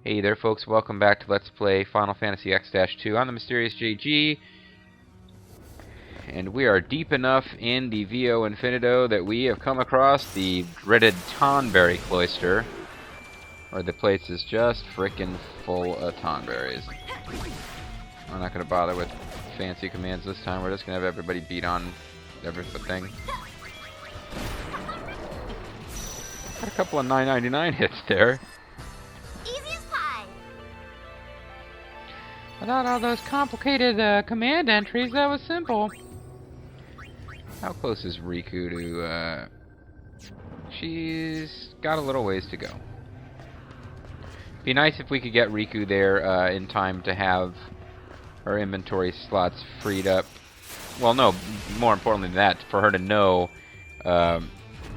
Hey there folks, welcome back to Let's Play Final Fantasy X-2. I'm the Mysterious JG, and we are deep enough in the VO Infinito that we have come across the dreaded Tonberry Cloister, where the place is just frickin' full of Tonberries. I'm not going to bother with fancy commands this time, we're just going to have everybody beat on everything. Got a couple of 999 hits there. Without all those complicated command entries, that was simple. How close is Riku to, she's got a little ways to go. Be nice if we could get Riku there in time to have her inventory slots freed up. Well, no, more importantly than that, for her to know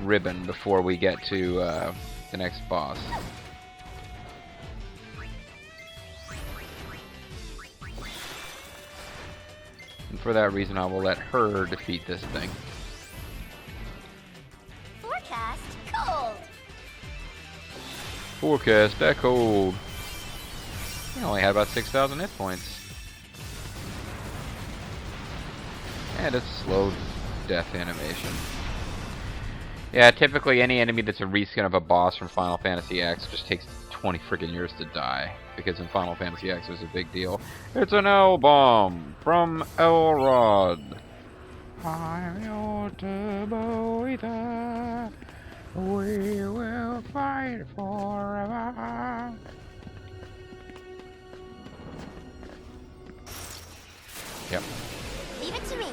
Ribbon before we get to the next boss. And for that reason, I will let her defeat this thing. Forecast cold. Forecast that cold. He only had about 6,000 hit points. And it's slow death animation. Yeah, typically any enemy that's a reskin of a boss from Final Fantasy X just takes 20 friggin' years to die. Because in Final Fantasy X it was a big deal. It's an L-bomb from Elrod. I'm your turbo ether. We will fight forever. Yep. Leave it to me.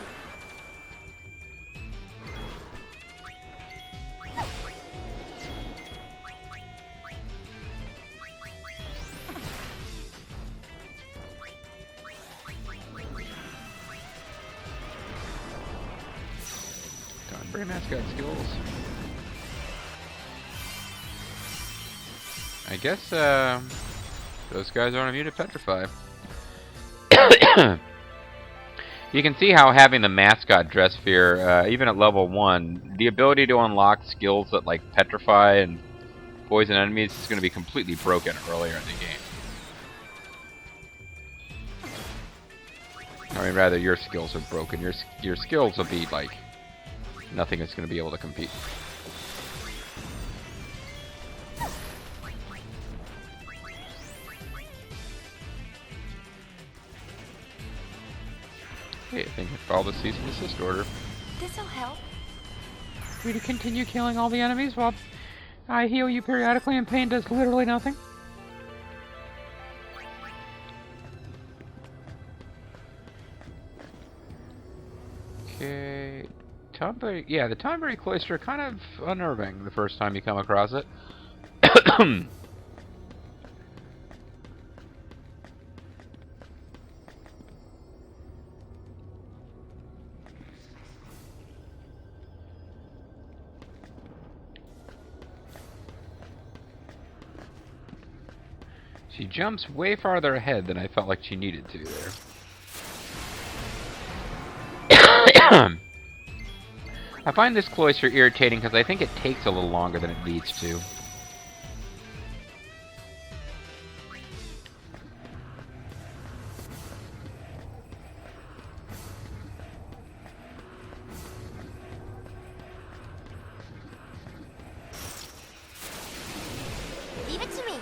Tonberry Mascot skills. I guess those guys aren't immune to petrify. You can see how having the Mascot dressphere, even at level 1, the ability to unlock skills that like petrify and poison enemies is going to be completely broken earlier in the game. I mean, rather, your skills are broken. Your skills will be like nothing is going to be able to compete. Hey, I think we followed the cease and desist order. This'll help. We to continue killing all the enemies while I heal you periodically and pain does literally nothing? Okay. Tonberry, yeah, the Tonberry Cloister kind of unnerving the first time you come across it. She jumps way farther ahead than I felt like she needed to there. I find this Cloister irritating because I think it takes a little longer than it needs to. Leave it to me.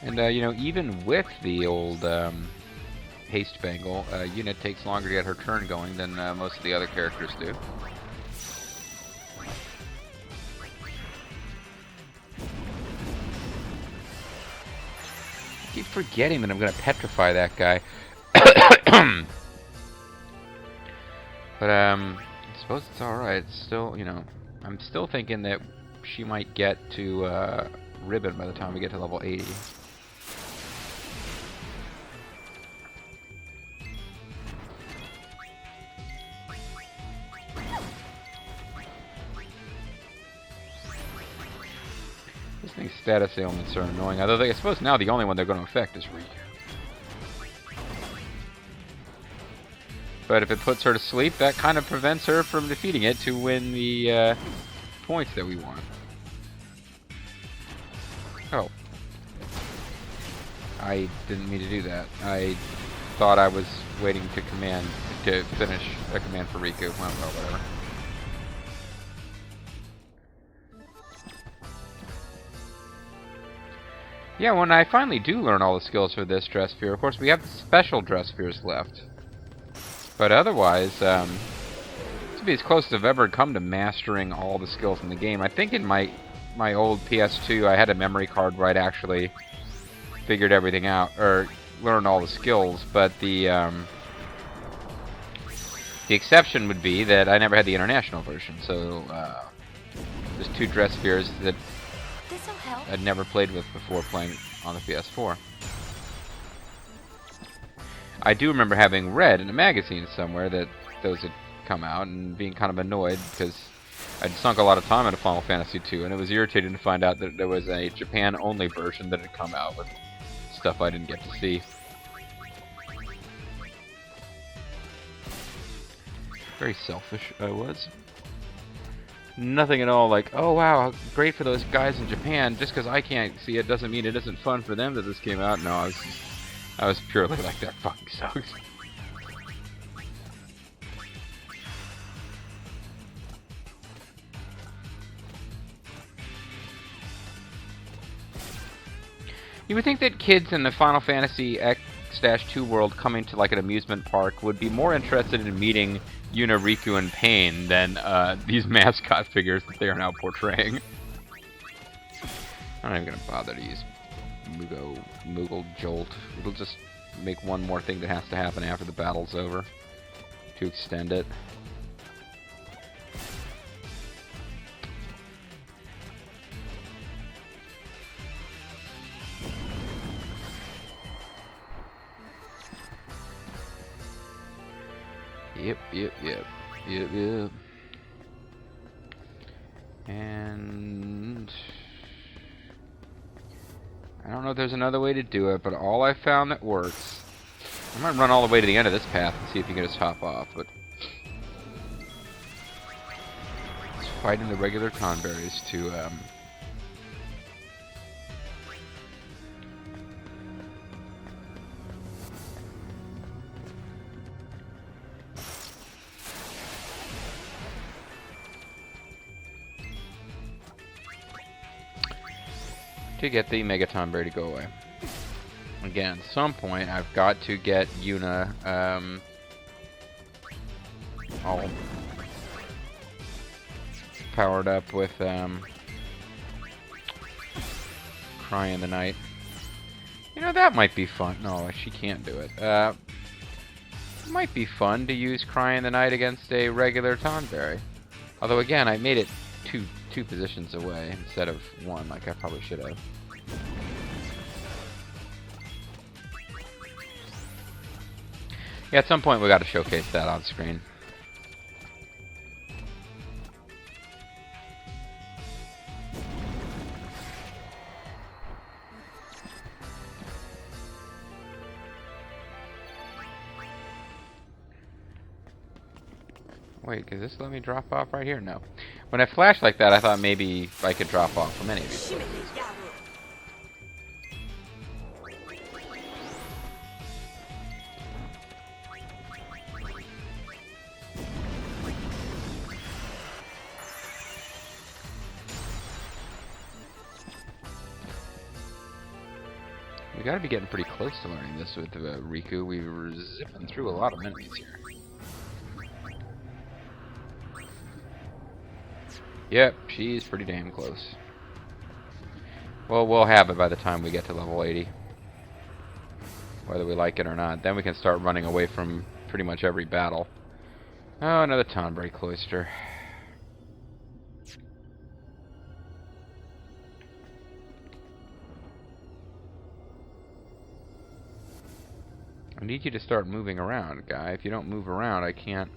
And, you know, even with the old haste bangle, unit takes longer to get her turn going than most of the other characters do. I keep forgetting that I'm going to petrify that guy. But, I suppose it's alright. It's still, you know, I'm still thinking that she might get to Ribbon by the time we get to level 80. This thing's status ailments are annoying, although I suppose now the only one they're going to affect is Riku. But if it puts her to sleep, that kind of prevents her from defeating it to win the points that we want. Oh. I didn't mean to do that. I thought I was waiting to finish a command for Riku. Well, whatever. Yeah, when I finally do learn all the skills for this dressphere, of course we have the special dresspheres left. But otherwise, this would be as close as I've ever come to mastering all the skills in the game. I think in my old PS2 I had a memory card where I'd actually figured everything out, or learned all the skills, but the exception would be that I never had the international version, so there's 2 dresspheres that This'll help. I'd never played with before playing on the PS4. I do remember having read in a magazine somewhere that those had come out and being kind of annoyed because I'd sunk a lot of time into Final Fantasy II, and it was irritating to find out that there was a Japan-only version that had come out with stuff I didn't get to see. Very selfish I was. Nothing at all like, oh wow, great for those guys in Japan. Just because I can't see it doesn't mean it isn't fun for them that this came out. No, I was purely like, that fucking sucks. You would think that kids in the Final Fantasy X-2 world coming to like an amusement park would be more interested in meeting Yuna, Riku, and Pain than these mascot figures that they are now portraying. I'm not even gonna bother to use Moogle Jolt. It'll just make one more thing that has to happen after the battle's over to extend it. Yep. And I don't know if there's another way to do it, but all I found that works. I might run all the way to the end of this path and see if you can just hop off, but just fighting the regular Tonberries to get the Mega Tonberry to go away. Again, at some point I've got to get Yuna all powered up with Cry in the Night. You know, that might be fun. No, she can't do it. It might be fun to use Cry in the Night against a regular Tonberry. Although again, I made it two positions away instead of one, like I probably should have. Yeah, at some point we got to showcase that on screen. Wait, does this let me drop off right here? No. When I flashed like that, I thought maybe I could drop off from any of these places. We gotta be getting pretty close to learning this with Riku. We were zipping through a lot of enemies here. Yep, she's pretty damn close. Well, we'll have it by the time we get to level 80. Whether we like it or not. Then we can start running away from pretty much every battle. Oh, another Tonberry Cloister. I need you to start moving around, guy. If you don't move around, I can't...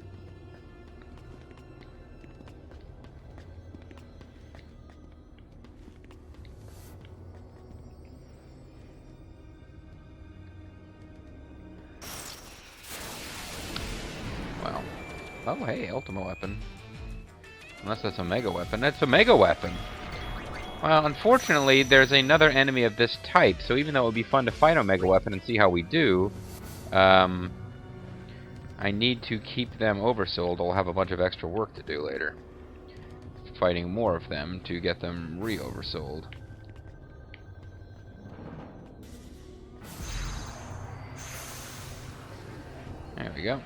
Well. Oh, hey, Ultima Weapon. Unless that's a Mega Weapon. That's a Mega Weapon! Well, unfortunately, there's another enemy of this type, so even though it would be fun to fight Omega Weapon and see how we do, I need to keep them oversold. I'll have a bunch of extra work to do later. Fighting more of them to get them re-oversold. There we go.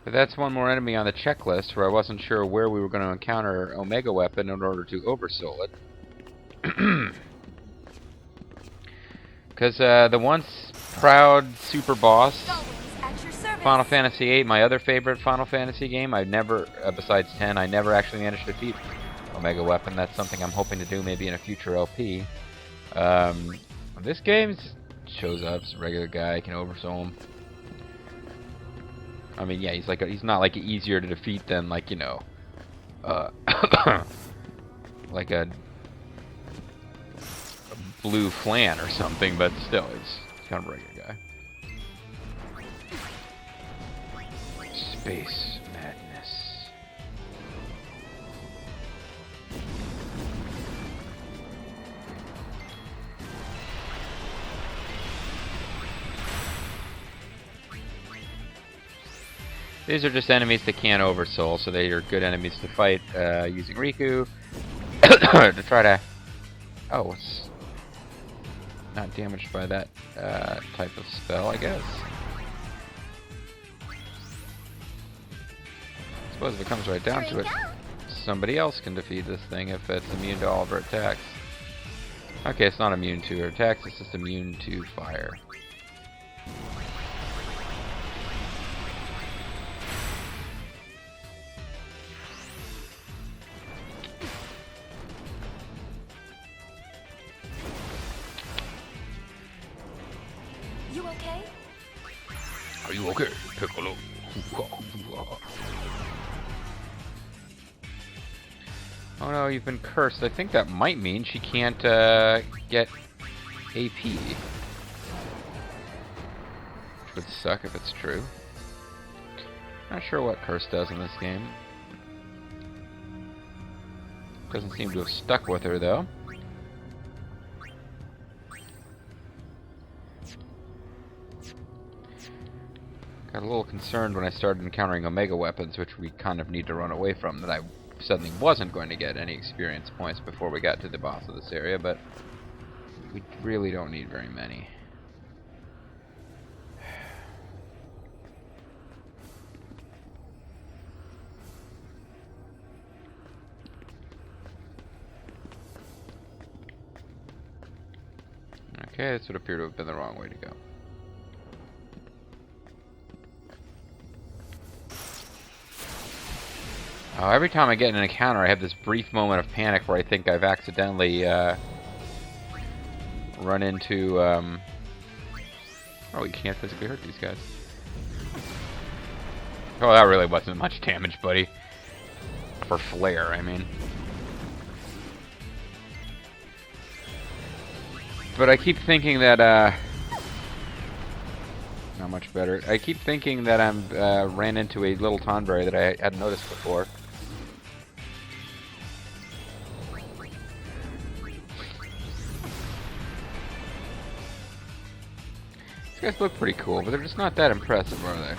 But that's one more enemy on the checklist where I wasn't sure where we were going to encounter Omega Weapon in order to oversoul it. Because the once proud super boss, Final Fantasy VIII, my other favorite Final Fantasy game, I've never, besides 10, I never actually managed to defeat Omega Weapon. That's something I'm hoping to do maybe in a future LP. This game shows up, it's a regular guy, can oversoul him. I mean, yeah, he's not like easier to defeat than like, you know, like a blue flan or something, but still, it's kind of a regular guy. Space madness. These are just enemies that can't oversoul, so they are good enemies to fight using Riku to try to... Oh, it's not damaged by that type of spell, I guess. I suppose if it comes right down to it, somebody else can defeat this thing if it's immune to all of her attacks. Okay, it's not immune to her attacks, it's just immune to fire. You okay? Are you okay, Piccolo? Oh no, you've been cursed. I think that might mean she can't get AP. Which would suck if it's true. Not sure what curse does in this game. Doesn't seem to have stuck with her though. Got a little concerned when I started encountering Omega weapons, which we kind of need to run away from, that I suddenly wasn't going to get any experience points before we got to the boss of this area, but we really don't need very many. Okay, this would appear to have been the wrong way to go. Every time I get in an encounter, I have this brief moment of panic where I think I've accidentally run into... Oh, you can't physically hurt these guys. Oh, that really wasn't much damage, buddy. For flare, I mean. But I keep thinking that, not much better. I keep thinking that I'm ran into a little Tonberry that I hadn't noticed before. These guys look pretty cool, but they're just not that impressive, are they?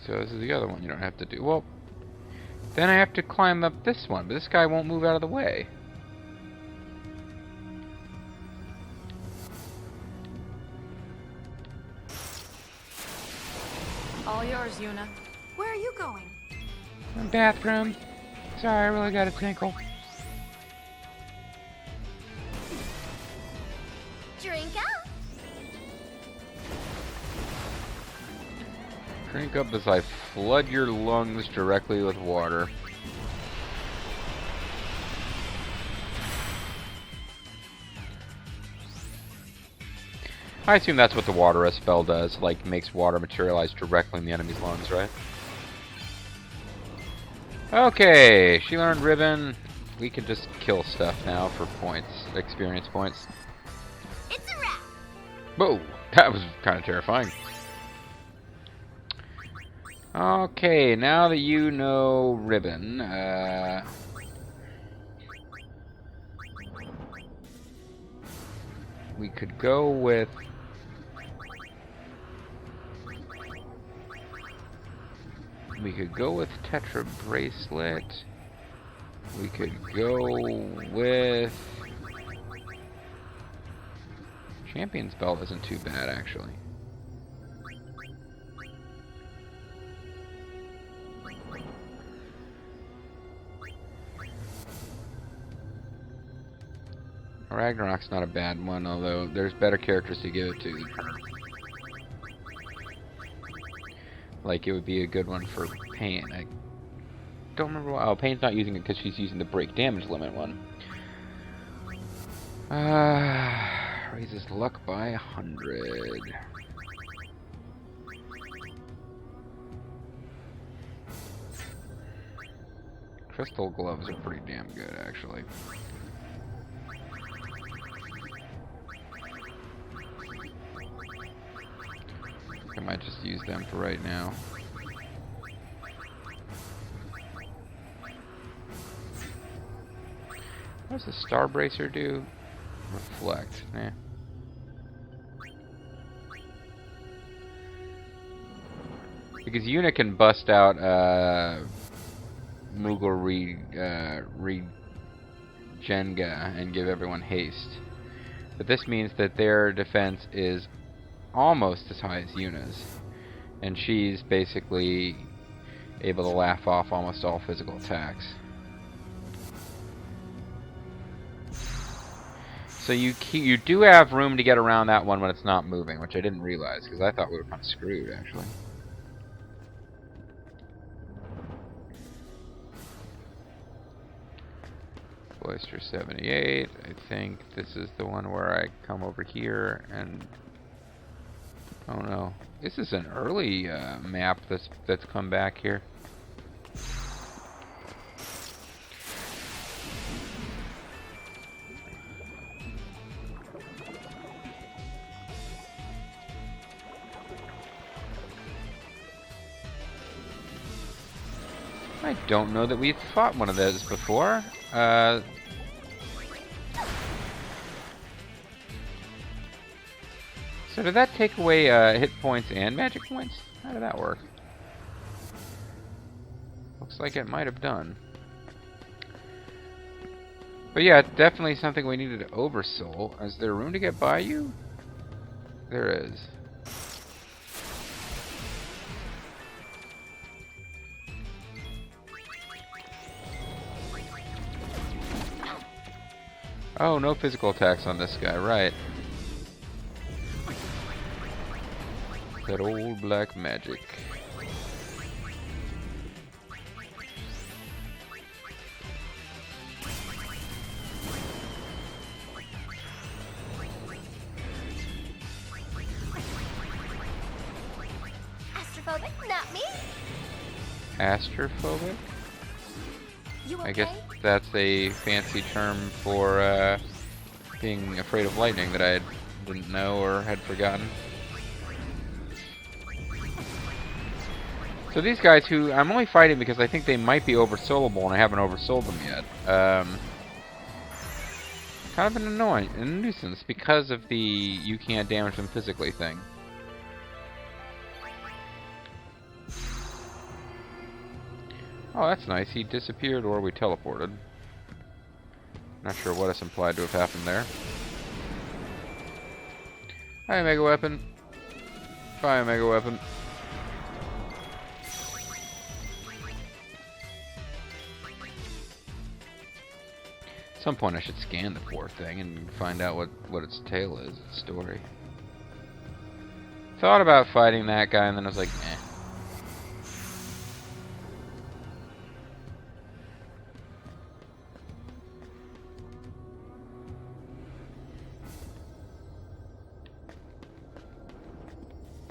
So this is the other one you don't have to do. Well, then I have to climb up this one, but this guy won't move out of the way. All yours, Yuna. Where are you going? Bathroom. Sorry, I really got a tinkle. Drink up. Drink up as I flood your lungs directly with water. I assume that's what the water spell does, like makes water materialize directly in the enemy's lungs, right? Okay, she learned ribbon. We can just kill stuff now for points, experience points. It's a wrap. Whoa, that was kind of terrifying. Okay, now that you know ribbon, we could go with Tetra bracelet. We could go with Champion's belt. Isn't too bad actually. Ragnarok's not a bad one, although there's better characters to give it to than her. Like, it would be a good one for Pain. I don't remember why. Oh, Pain's not using it because she's using the break damage limit one. Raises luck by 100. Crystal gloves are pretty damn good, actually. I might just use them for right now. What does the Star Bracer do? Reflect. Eh. Because Yuna can bust out Moogle Jenga and give everyone haste. But this means that their defense is almost as high as Yuna's. And she's basically able to laugh off almost all physical attacks. So you do have room to get around that one when it's not moving, which I didn't realize, because I thought we were kind of screwed, actually. Cloister 78. I think this is the one where I come over here and... Oh no. This is an early map that's come back here. I don't know that we've fought one of those before. So did that take away hit points and magic points? How did that work? Looks like it might have done. But yeah, definitely something we needed to oversoul. Is there room to get by you? There is. Oh, no physical attacks on this guy, right. That old black magic. Astrophobic, not me. Astrophobic? You okay? I guess that's a fancy term for being afraid of lightning that I didn't know or had forgotten. So these guys who I'm only fighting because I think they might be oversoulable and I haven't oversouled them yet. Kind of an a nuisance because of the you can't damage them physically thing. Oh, that's nice. He disappeared or we teleported. Not sure what is implied to have happened there. Hi, Mega Weapon. Bye, Mega Weapon. At some point I should scan the poor thing and find out what its tail is, its story. Thought about fighting that guy and then I was like, eh.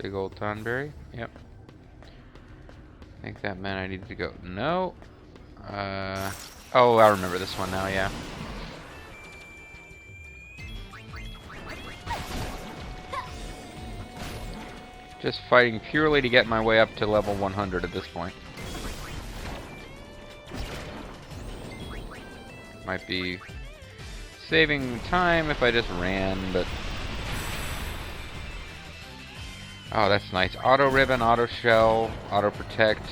Big old Tonberry. Yep. I think that meant I needed to go. No. Oh, I remember this one now, yeah. Just fighting purely to get my way up to level 100 at this point. Might be saving time if I just ran, but... Oh, that's nice. Auto ribbon, auto shell, auto protect.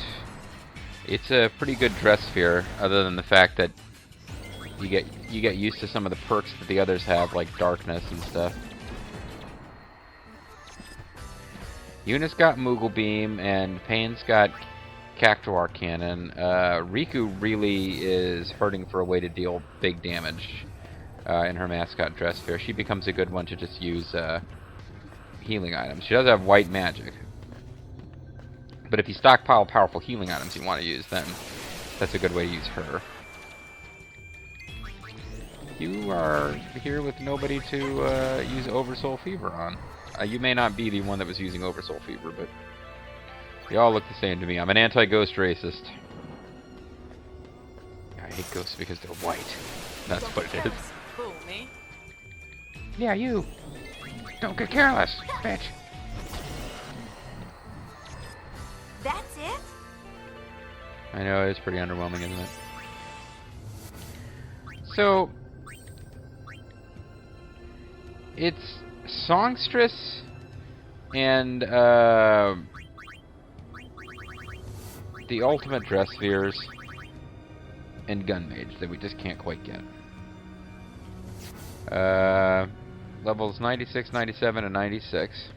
It's a pretty good dressphere, other than the fact that you get used to some of the perks that the others have, like darkness and stuff. Yuna's got Moogle Beam, and Pain's got Cactuar Cannon. Riku really is hurting for a way to deal big damage in her Mascot dressphere. She becomes a good one to just use healing items. She does have white magic. But if you stockpile powerful healing items you want to use, then that's a good way to use her. You are here with nobody to use Oversoul Fever on. You may not be the one that was using Oversoul Fever, but they all look the same to me. I'm an anti-ghost racist. I hate ghosts because they're white. That's what it is. Fool me. Yeah, you. Don't get careless, bitch. That's it? I know, it's pretty underwhelming, isn't it? So, it's Songstress and the ultimate dresspheres and Gunmage that we just can't quite get. Levels 96, 97, and 96.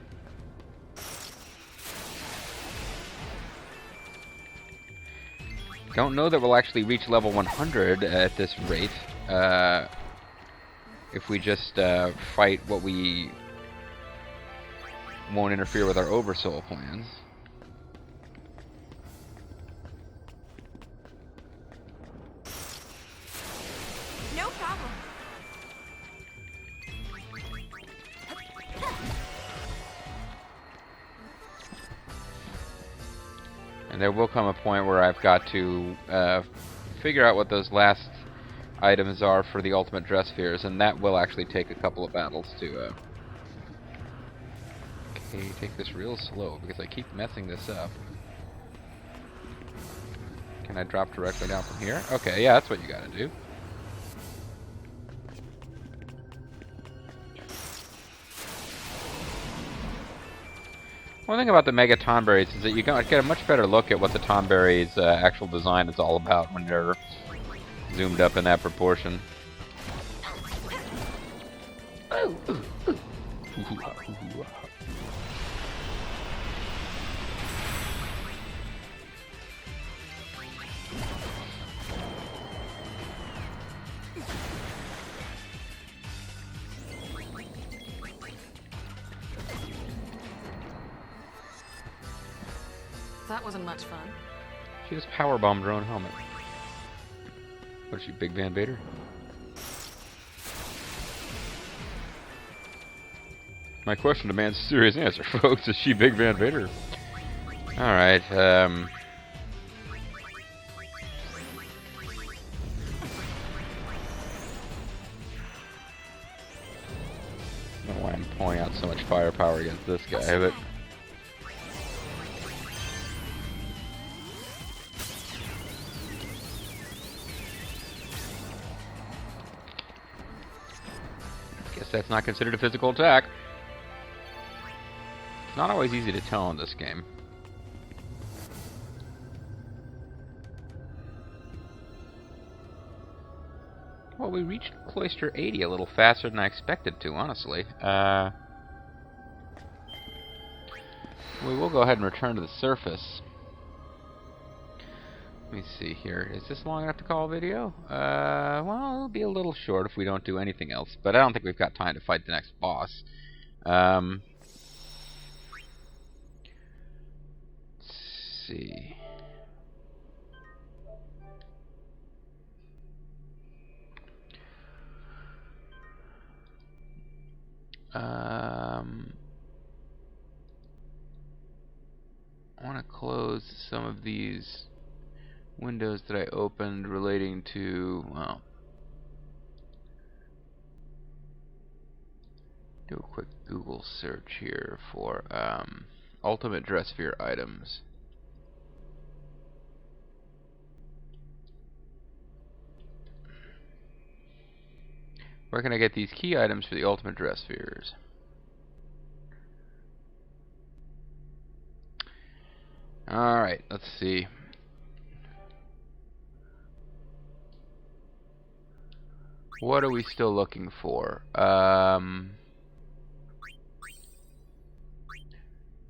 Don't know that we'll actually reach level 100 at this rate. If we just fight what we won't interfere with our Oversoul plans. No problem. And there will come a point where I've got to figure out what those last items are for the ultimate dresspheres, and that will actually take a couple of battles to... Okay, take this real slow, because I keep messing this up. Can I drop directly down from here? Okay, yeah, that's what you gotta do. One thing about the Mega Tonberries is that you get a much better look at what the Tonberry's actual design is all about when they're zoomed up in that proportion. That wasn't much fun. She just powerbombed her own helmet. What is she, Big Van Vader? My question demands a serious answer, folks. Is she Big Van Vader? Alright, I don't know why I'm pouring out so much firepower against this guy, but... Guess that's not considered a physical attack. It's not always easy to tell in this game. Well, we reached Cloister 80 a little faster than I expected to, honestly. We will go ahead and return to the surface. Let me see here. Is this long enough to call a video? Well, it'll be a little short if we don't do anything else, but I don't think we've got time to fight the next boss. Let's see. want to close some of these windows that I opened relating to, well, do a quick Google search here for ultimate dressphere items. Where can I get these key items for the ultimate dresspheres? Alright, let's see. What are we still looking for?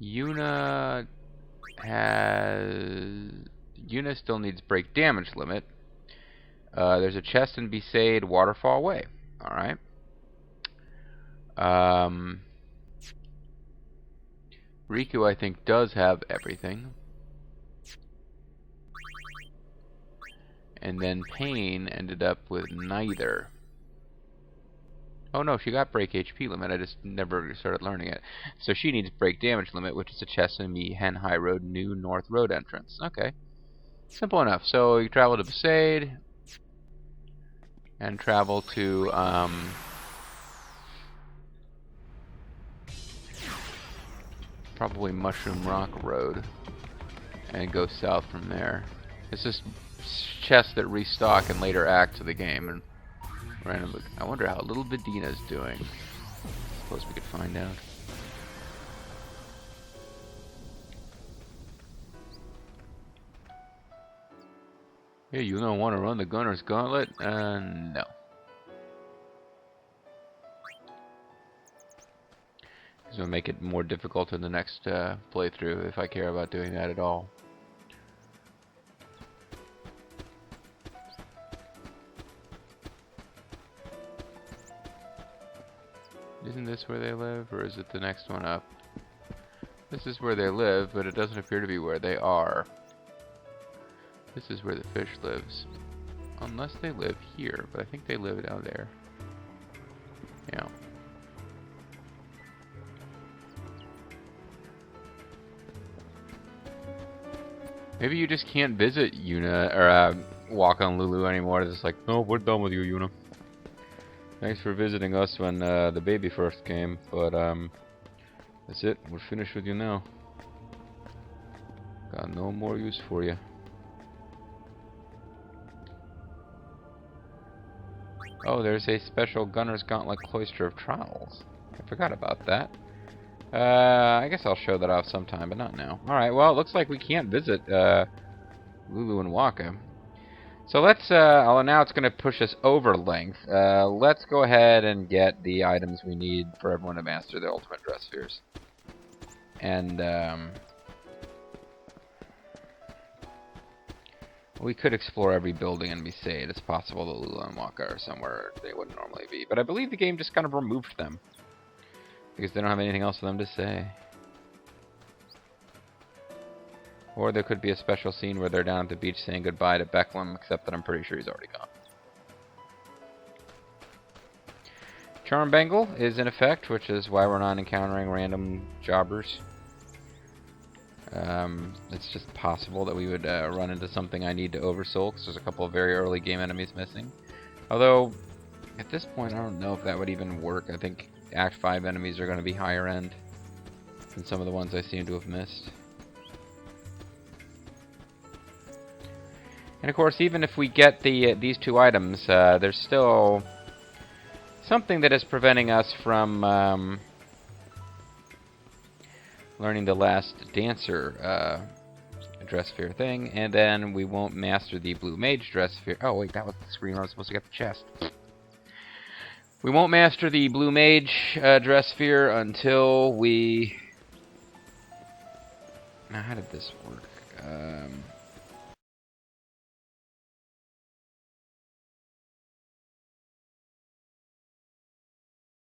Yuna still needs break damage limit. There's a chest in Besaid Waterfall Way. Alright. Riku, I think, does have everything. And then Pain ended up with neither. Oh no, she got break HP limit. I just never started learning it. So she needs break damage limit, which is a chest in the Hen High Road New North Road entrance. Okay. Simple enough. So you travel to Besaid and travel to probably Mushroom Rock Road and go south from there. It's just chests that restock in later acts of the game and randomly. I wonder how little Vidina's doing. Suppose we could find out. Hey, you don't want to run the Gunner's Gauntlet? No. This will make it more difficult in the next playthrough if I care about doing that at all. Isn't this where they live, or is it the next one up? This is where they live, but it doesn't appear to be where they are. This is where the fish lives. Unless they live here, but I think they live down there. Yeah. Maybe you just can't visit Yuna, or walk on Lulu anymore. It's just like, no, we're done with you, Yuna. Thanks for visiting us when the baby first came, but that's it. We're finished with you now. Got no more use for you. Oh, there's a special Gunner's Gauntlet Cloister of Trials. I forgot about that. I guess I'll show that off sometime, but not now. Alright, well, it looks like we can't visit Lulu and Waka. So let's, now it's going to push us over length. Let's go ahead and get the items we need for everyone to master the ultimate dresspheres. And, we could explore every building and Besaid. It's possible that Lulu and Waka are somewhere they wouldn't normally be. But I believe the game just kind of removed them. Because they don't have anything else for them to say. Or there could be a special scene where they're down at the beach saying goodbye to Becklem, except that I'm pretty sure he's already gone. Charm Bangle is in effect, which is why we're not encountering random jobbers. It's just possible that we would run into something I need to oversoul, because there's a couple of very early game enemies missing. Although, at this point, I don't know if that would even work. I think Act 5 enemies are going to be higher end than some of the ones I seem to have missed. And of course, even if we get these two items, there's still something that is preventing us from learning the last dancer dressphere thing, and then we won't master the blue mage dressphere. Oh wait, that was the screen where I was supposed to get the chest. We won't master the blue mage dressphere until we... Now, how did this work?